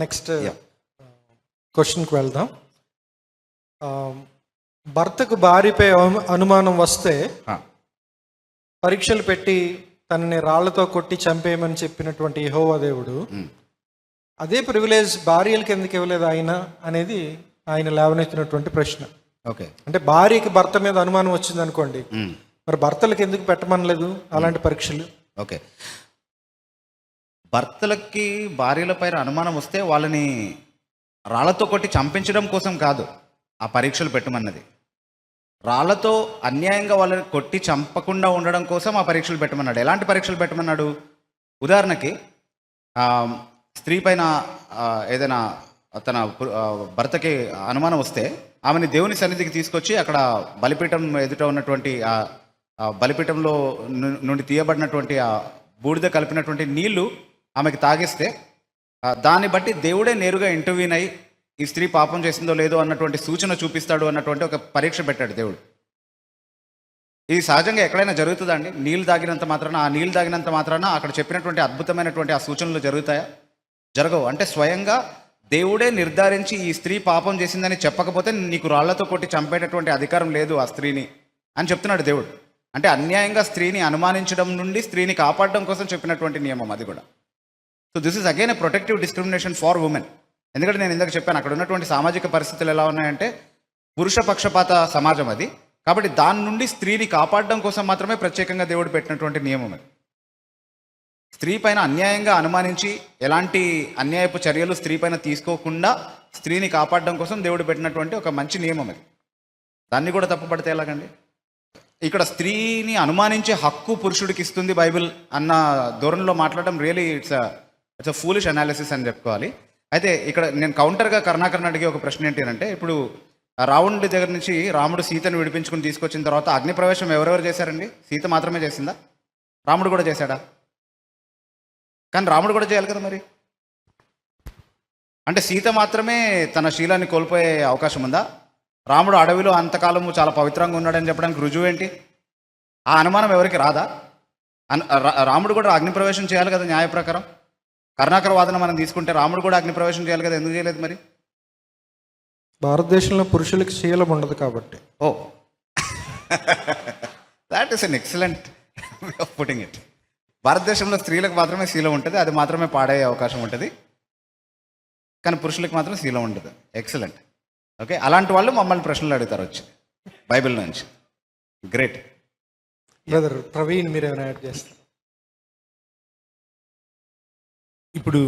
Next క్వశ్చన్కి వెళ్దాం. భర్తకు భార్యపై అనుమానం వస్తే పరీక్షలు పెట్టి తనని రాళ్లతో కొట్టి చంపేయమని చెప్పినటువంటి యెహోవా దేవుడు అదే ప్రివిలేజ్ భార్యలకు ఎందుకు ఇవ్వలేదు ఆయన అనేది ఆయన లేవనెత్తినటువంటి ప్రశ్న. ఓకే, అంటే భార్యకి భర్త మీద అనుమానం వచ్చింది అనుకోండి, మరి భర్తలకు ఎందుకు పెట్టమనలేదు అలాంటి పరీక్షలు? ఓకే, భర్తలకి భార్యలపైన అనుమానం వస్తే వాళ్ళని రాళ్లతో కొట్టి చంపించడం కోసం కాదు ఆ పరీక్షలు పెట్టమన్నది. రాళ్లతో అన్యాయంగా వాళ్ళని కొట్టి చంపకుండా ఉండడం కోసం ఆ పరీక్షలు పెట్టమన్నాడు. ఎలాంటి పరీక్షలు పెట్టమన్నాడు? ఉదాహరణకి స్త్రీ పైన ఏదైనా తన భర్తకి అనుమానం వస్తే ఆమెని దేవుని సన్నిధికి తీసుకొచ్చి అక్కడ బలిపీఠం ఎదుట ఉన్నటువంటి ఆ బలిపీఠంలో నుండి తీయబడినటువంటి ఆ బూడిద కలిపినటువంటి నీళ్లు ఆమెకి తాగిస్తే దాన్ని బట్టి దేవుడే నేరుగా ఇంటర్వ్యూన్ అయ్యి ఈ స్త్రీ పాపం చేసిందో లేదో అన్నటువంటి సూచన చూపిస్తాడు అన్నటువంటి ఒక పరీక్ష పెట్టాడు దేవుడు. ఇది సహజంగా ఎక్కడైనా జరుగుతుందా అండి? నీళ్ళు తాగినంత మాత్రాన ఆ నీళ్ళు తాగినంత మాత్రాన అక్కడ చెప్పినటువంటి అద్భుతమైనటువంటి ఆ సూచనలు జరుగుతాయా? జరగవు. అంటే స్వయంగా దేవుడే నిర్ధారించి ఈ స్త్రీ పాపం చేసిందని చెప్పకపోతే నీకు రాళ్లతో కొట్టి చంపేటటువంటి అధికారం లేదు ఆ స్త్రీని అని చెప్తున్నాడు దేవుడు. అంటే అన్యాయంగా స్త్రీని అనుమానించడం నుండి స్త్రీని కాపాడడం కోసం చెప్పినటువంటి నియమం అది కూడా. So this is again a protective discrimination for women. ఎందుకంటే నేను ఇందాక చెప్పాను అక్కడ ఉన్నటువంటి సామాజిక పరిస్థితులు ఎలా ఉన్నాయంటే పురుష పక్షపాత సమాజం అది. కాబట్టి దాని నుండి స్త్రీని కాపాడడం కోసం మాత్రమే ప్రత్యేకంగా దేవుడు పెట్టినటువంటి నియమం అది. స్త్రీ పైన అన్యాయంగా అనుమానించి ఎలాంటి అన్యాయపు చర్యలు స్త్రీ పైన తీసుకోకుండా స్త్రీని కాపాడడం కోసం దేవుడు పెట్టినటువంటి ఒక మంచి నియమం అది. దాన్ని కూడా తప్పుపడితే ఎలాగండి? ఇక్కడ స్త్రీని అనుమానించే హక్కు పురుషుడికి ఇస్తుంది బైబిల్ అన్న ధోరణిలో మాట్లాడడం really it's a foolish analysis అని చెప్పుకోవాలి. అయితే ఇక్కడ నేను కౌంటర్గా కరుణాకరణ అడిగే ఒక ప్రశ్న ఏంటి అంటే, ఇప్పుడు రావణుడి దగ్గర నుంచి రాముడు సీతను విడిపించుకుని తీసుకొచ్చిన తర్వాత అగ్నిప్రవేశం ఎవరెవరు చేశారండి? సీత మాత్రమే చేసిందా? రాముడు కూడా చేశాడా? కానీ రాముడు కూడా చేయాలి కదా మరి. అంటే సీత మాత్రమే తన శీలాన్ని కోల్పోయే అవకాశం ఉందా? రాముడు అడవిలో అంతకాలము చాలా పవిత్రంగా ఉన్నాడని చెప్పడానికి రుజువు ఏంటి? ఆ అనుమానం ఎవరికి రాదా? రాముడు కూడా అగ్నిప్రవేశం చేయాలి కదా న్యాయ ప్రకారం. కరుణాకర వాదన మనం తీసుకుంటే రాముడు కూడా అగ్నిప్రవేశం చేయాలి కదా, ఎందుకు చేయలేదు మరి? భారతదేశంలో పురుషులకి శీలం ఉండదు కాబట్టి. Oh that is an excellent way of putting it. భారతదేశంలో స్త్రీలకు మాత్రమే శీలం ఉంటుంది, అది మాత్రమే పాడయ్యే అవకాశం ఉంటుంది, కానీ పురుషులకు మాత్రం శీలం ఉండదు. ఎక్సలెంట్. ఓకే, అలాంటి వాళ్ళు మమ్మల్ని ప్రశ్నలు అడుగుతారు వచ్చి బైబిల్ నుంచి. గ్రేట్. బ్రదర్ ప్రవీణ్, మీరు ఏమైనా యాడ్ చేస్తారు? ఇప్పుడు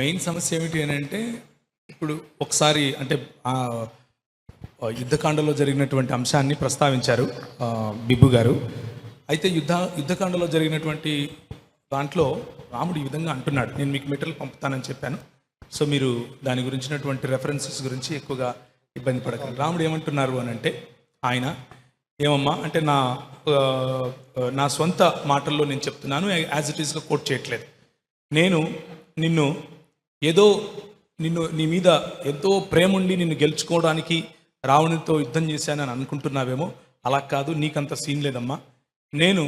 మెయిన్ సమస్య ఏమిటి అని అంటే, ఇప్పుడు ఒకసారి అంటే యుద్ధకాండలో జరిగినటువంటి అంశాన్ని ప్రస్తావించారు బిబ్బు గారు. అయితే యుద్ధకాండలో జరిగినటువంటి దాంట్లో రాముడు ఈ విధంగా అంటున్నాడు. నేను మీకు మెటీరియల్ పంపుతానని చెప్పాను, సో మీరు దాని గురించినటువంటి రెఫరెన్సెస్ గురించి ఎక్కువగా ఇబ్బంది పడకండి. రాముడు ఏమంటున్నారు అని అంటే, ఆయన ఏమమ్మా అంటే నా సొంత మాటల్లో నేను చెప్తున్నాను, యాజ్ ఇట్ ఈస్గా కోట్ చేయట్లేదు. నేను నీ మీద ఎంతో ప్రేమ ఉండి నిన్ను గెలుచుకోవడానికి రావణునితో యుద్ధం చేశానని అనుకుంటున్నావేమో. అలా కాదు, నీకంత సీన్ లేదమ్మా. నేను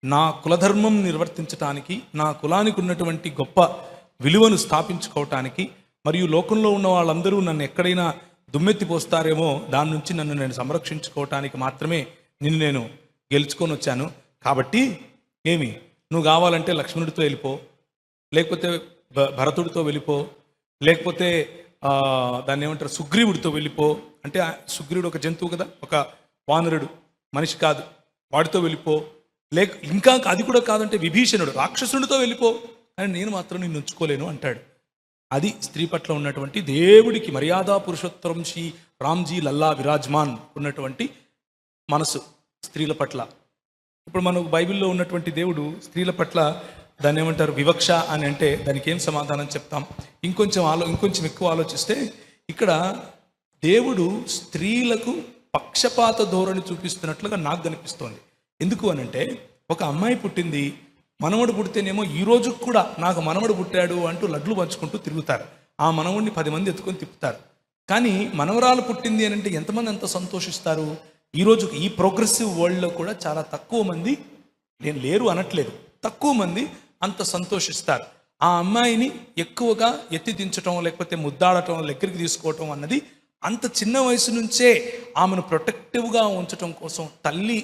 నా కులధర్మం నిర్వర్తించటానికి, నా కులానికి ఉన్నటువంటి గొప్ప విలువను స్థాపించుకోవటానికి, మరియు లోకంలో ఉన్న వాళ్ళందరూ నన్ను ఎక్కడైనా దుమ్మెత్తిపోస్తారేమో దాని నుంచి నన్ను నేను సంరక్షించుకోవటానికి మాత్రమే నేను గెలుచుకొని వచ్చాను. కాబట్టి నువ్వు కావాలంటే లక్ష్మణుడితో వెళ్ళిపో, లేకపోతే భరతుడితో వెళ్ళిపో, లేకపోతే దాన్ని ఏమంటారు సుగ్రీవుడితో వెళ్ళిపో. అంటే సుగ్రీవుడు ఒక జంతువు కదా, ఒక వానరుడు, మనిషి కాదు, వాడితో వెళ్ళిపో. ఇంకా అది కూడా కాదంటే విభీషణుడు రాక్షసుడితో వెళ్ళిపో, అని నేను మాత్రం నిన్ను ఉంచుకోలేను అంటాడు. అది స్త్రీ పట్ల ఉన్నటువంటి దేవుడికి మర్యాద పురుషోత్తరం శ్రీ రామ్జీ లల్లా విరాజ్మాన్ ఉన్నటువంటి మనసు స్త్రీల పట్ల. ఇప్పుడు మనకు బైబిల్లో ఉన్నటువంటి దేవుడు స్త్రీల పట్ల దాన్ని ఏమంటారు వివక్ష అని అంటే దానికి ఏం సమాధానం చెప్తాం? ఇంకొంచెం ఎక్కువ ఆలోచిస్తే ఇక్కడ దేవుడు స్త్రీలకు పక్షపాత ధోరణి చూపిస్తున్నట్లుగా నాకు కనిపిస్తోంది. ఎందుకు అనంటే, ఒక అమ్మాయి పుట్టింది, మనవడు పుడితేనేమో ఈ రోజు కూడా నాకు మనవడు పుట్టాడు అంటూ లడ్లు పంచుకుంటూ తిరుగుతారు. ఆ మనవడిని 10 మంది ఎత్తుకొని తిప్పుతారు. కానీ మనవరాలు పుట్టింది అని అంటే ఎంతమంది అంత సంతోషిస్తారు? ఈరోజు ఈ ప్రోగ్రెసివ్ వరల్డ్లో కూడా చాలా తక్కువ మంది, నేను లేరు అనట్లేదు, తక్కువ మంది అంత సంతోషిస్తారు. ఆ అమ్మాయిని ఎక్కువగా ఎత్తి దించటం, లేకపోతే ముద్దాడటం, దగ్గరికి తీసుకోవటం అన్నది అంత చిన్న వయసు నుంచే ఆమెను ప్రొటెక్టివ్గా ఉంచటం కోసం, తల్లి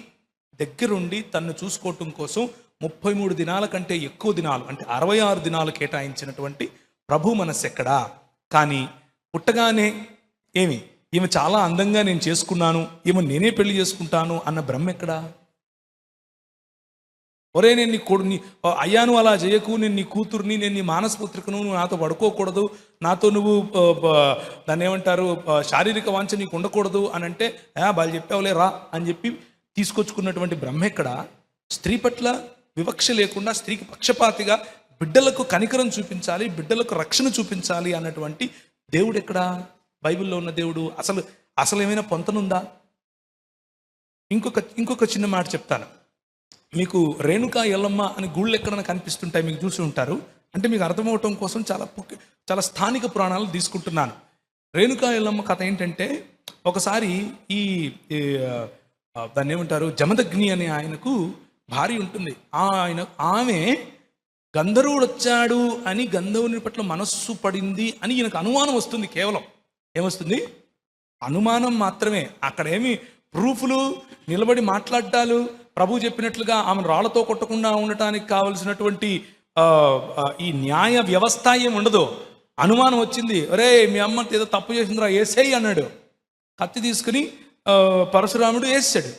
దగ్గరుండి తన్ను చూసుకోవటం కోసం 33 దినాల కంటే ఎక్కువ దినాలు, అంటే 66 దినాలు కేటాయించినటువంటి ప్రభు మనస్సు ఎక్కడా? కానీ పుట్టగానే ఈమె చాలా అందంగా నేను చేసుకున్నాను, ఈమె నేనే పెళ్లి చేసుకుంటాను అన్న భ్రమ ఎక్కడా? ఒరే నేను నీ అయ్యాను అలా చేయకు, నేను నీ కూతుర్ని, నేను నీ మానసపుత్రికను, నువ్వు నాతో పడుకోకూడదు, నాతో నువ్వు దాన్ని ఏమంటారు శారీరక వాంఛ నీకు ఉండకూడదు అని అంటే వాళ్ళు చెప్పావులే రా అని చెప్పి తీసుకొచ్చుకున్నటువంటి బ్రహ్మ ఎక్కడ? స్త్రీ పట్ల వివక్ష లేకుండా, స్త్రీకి పక్షపాతిగా బిడ్డలకు కనికరం చూపించాలి, బిడ్డలకు రక్షణ చూపించాలి అన్నటువంటి దేవుడు ఎక్కడ? బైబిల్లో ఉన్న దేవుడు అసలు ఏమైనా పొంతనుందా? ఇంకొక చిన్న మాట చెప్తాను మీకు. రేణుకా ఎల్లమ్మ అని గుళ్ళు ఎక్కడైనా కనిపిస్తుంటాయి, మీకు చూసి ఉంటారు. అంటే మీకు అర్థమవటం కోసం చాలా స్థానిక పురాణాలు తీసుకుంటున్నాను. రేణుకా ఎల్లమ్మ కథ ఏంటంటే, ఒకసారి దాన్ని ఏమంటారు జమదగ్ని అనే ఆయనకు భార్య ఉంటుంది. ఆమె గంధర్వుడు వచ్చాడు అని గంధర్వుని పట్ల మనస్సు పడింది అని ఈయనకు అనుమానం వస్తుంది. కేవలం ఏమొస్తుంది? అనుమానం మాత్రమే. అక్కడేమి ప్రూఫ్లు, నిలబడి మాట్లాడాలు, ప్రభు చెప్పినట్లుగా ఆమెను రాళ్లతో కొట్టకుండా ఉండటానికి కావలసినటువంటి ఈ న్యాయ వ్యవస్థ ఏమి ఉండదు. అనుమానం వచ్చింది, ఒరే మీ అమ్మ ఏదో తప్పు చేసిందిరా ఏసేయి అన్నాడు. కత్తి తీసుకుని పరశురాముడు వేసాడు,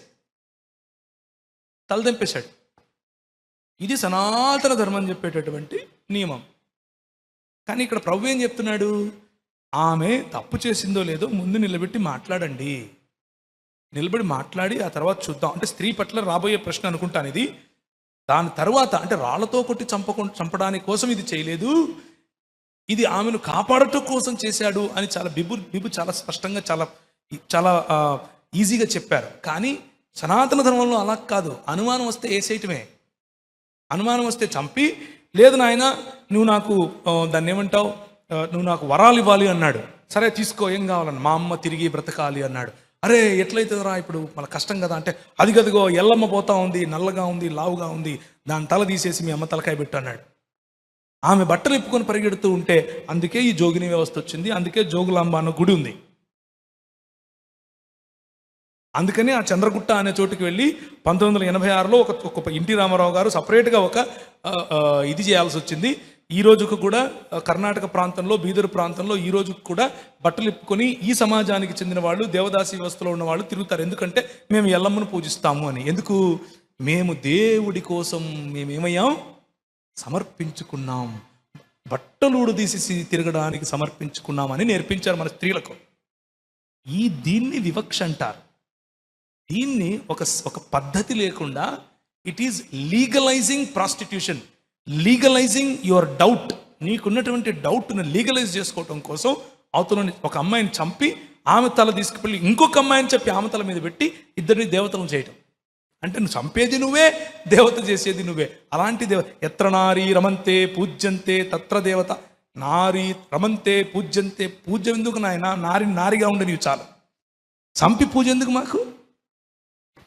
తలదెంపేశాడు. ఇది సనాతన ధర్మం చెప్పేటటువంటి నియమం. కానీ ఇక్కడ ప్రభు ఏం చెప్తున్నాడు? ఆమె తప్పు చేసిందో లేదో ముందు నిలబెట్టి మాట్లాడండి, నిలబడి మాట్లాడి ఆ తర్వాత చూద్దాం. అంటే స్త్రీ పట్ల రాబోయే ప్రశ్న అనుకుంటాను ఇది. దాని తర్వాత అంటే రాళ్లతో కొట్టి చంపడానికి కోసం ఇది చేయలేదు, ఇది ఆమెను కాపాడటం కోసం చేశాడు అని చాలా బిబు చాలా స్పష్టంగా చాలా ఈజీగా చెప్పారు. కానీ సనాతన ధర్మంలో అలా కాదు. అనుమానం వస్తే వేసేయటమే, అనుమానం వస్తే చంపి, లేదు నాయన నువ్వు నాకు దాన్ని ఏమంటావు, నువ్వు నాకు వరాలు ఇవ్వాలి అన్నాడు. సరే తీసుకో, ఏం కావాలన్నా, మా అమ్మ తిరిగి బ్రతకాలి అన్నాడు. అరే ఎట్లయితుందిరా ఇప్పుడు, మన కష్టం కదా అంటే, అది గదిగో ఎల్లమ్మ పోతా ఉంది, నల్లగా ఉంది, లావుగా ఉంది, దాని తల తీసేసి మీ అమ్మ తలకాయ పెట్టు అన్నాడు. ఆమె బట్టలు ఇప్పుకొని పరిగెడుతూ ఉంటే, అందుకే ఈ జోగిని వ్యవస్థ వచ్చింది, అందుకే జోగులాంబ అన్న గుడి ఉంది. అందుకని ఆ చంద్రగుట్ట అనే చోటుకి వెళ్ళి 1986లో ఒక ఎన్టీ రామారావు గారు సపరేట్గా ఒక ఇది చేయాల్సి వచ్చింది. ఈ రోజుకు కూడా కర్ణాటక ప్రాంతంలో, బీదర్ ప్రాంతంలో ఈ రోజుకు కూడా బట్టలు ఇప్పుకొని ఈ సమాజానికి చెందిన వాళ్ళు, దేవదాసి వ్యవస్థలో ఉన్న వాళ్ళు తిరుగుతారు. ఎందుకంటే మేము ఎల్లమ్మను పూజిస్తాము అని. ఎందుకు? మేము దేవుడి కోసం మేమేమయ్యాం? సమర్పించుకున్నాం, బట్టలు తీసి తిరగడానికి సమర్పించుకున్నామని నేర్పించారు మన స్త్రీలకు. దీన్ని వివక్ష అంటారు. దీన్ని ఒక పద్ధతి లేకుండా, it is legalising prostitution, legalising your doubt. నీకున్నటువంటి డౌట్ను లీగలైజ్ చేసుకోవటం కోసం అవతల ఒక అమ్మాయిని చంపి ఆమె తల తీసుకువెళ్ళి ఇంకొక అమ్మాయిని చెప్పి ఆమె తల మీద పెట్టి ఇద్దరిని దేవతలను చేయటం. అంటే నువ్వు చంపేది నువ్వే, దేవత చేసేది నువ్వే. అలాంటి ఎత్ర నారీ రమంతే పూజ్యంతే తత్ర దేవత. నారీ రమంతే పూజ్యంతే, పూజ్యం ఎందుకు నాయన? నారిగా ఉండే నీవు చాలు, చంపి పూజ ఎందుకు మాకు?